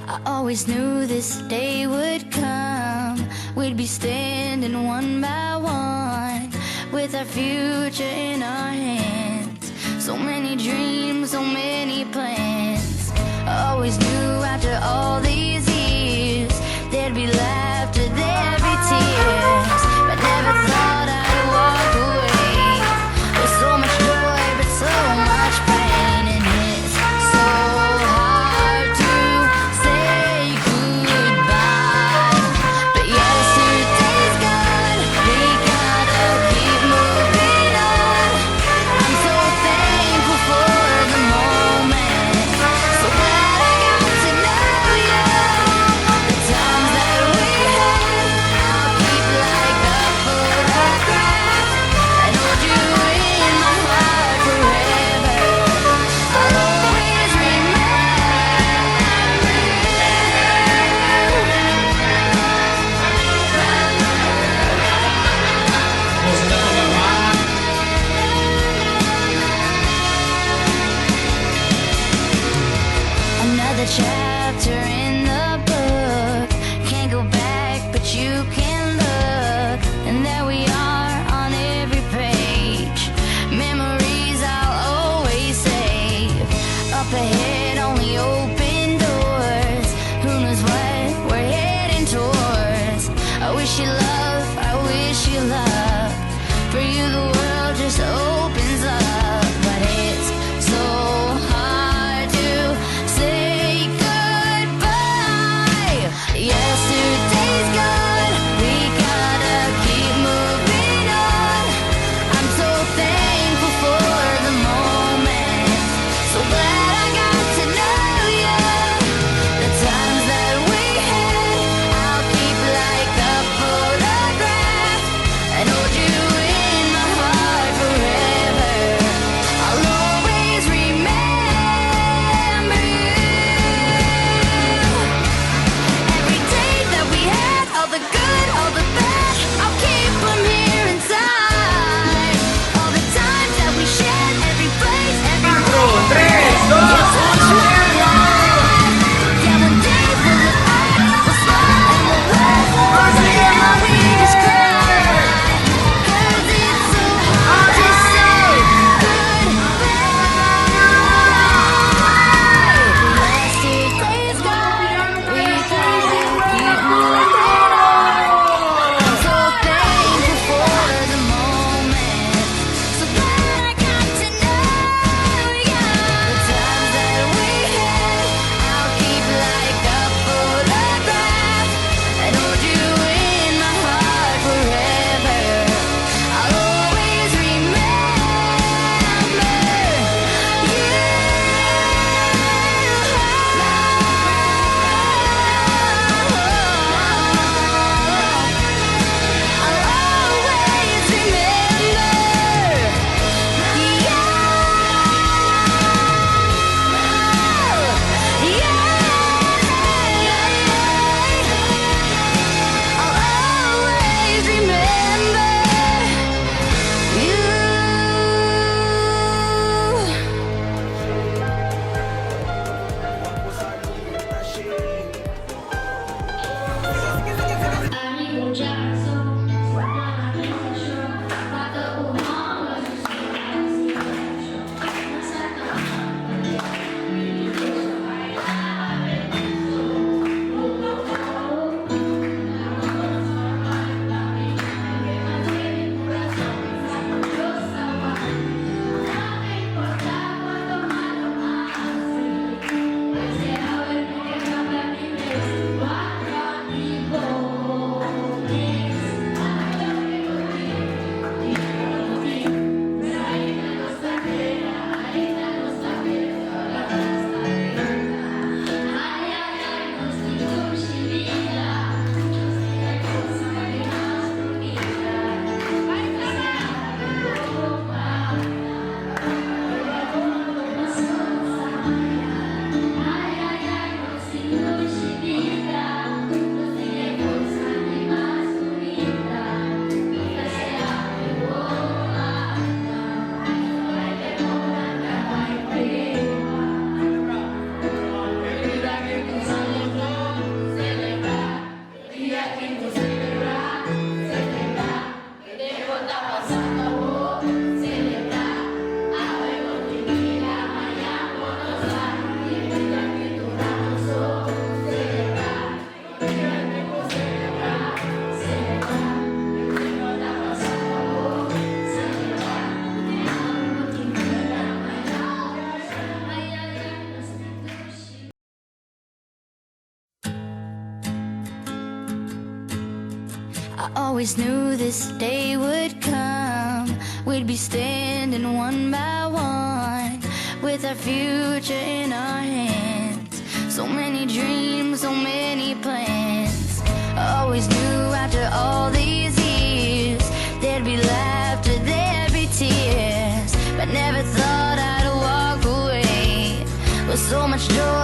I always knew this day would come. We'd be standing one by one, with our future in our hands. So many dreams, so many plans. I always knew after all these years there'd be laughter, there'd be tears, but never thought I'd walk away with so much joy but so much pain. And it's so hard to say goodbye, but yesterday's gone, we gotta keep moving on. I'm so thankful for the moment, so glad I got to know you. The times that we had, I'll keep like a photograph and hold you in my heart forever. I'll always remember you. Another chapter in the book. Can't go back, but you can look. And there we are on every page. Memories I'll always save. Up ahead, only open doors. Who knows what we're heading towards? I wish you love, I wish you luck. For you the world just opens up, but it's so hard to say goodbye. I always knew this day would come. We'd be standing one by one with our future in our hands. So many dreams, so many plans. I always knew after all these years there'd be laughter, there'd be tears, but never thought I'd walk away with so much joy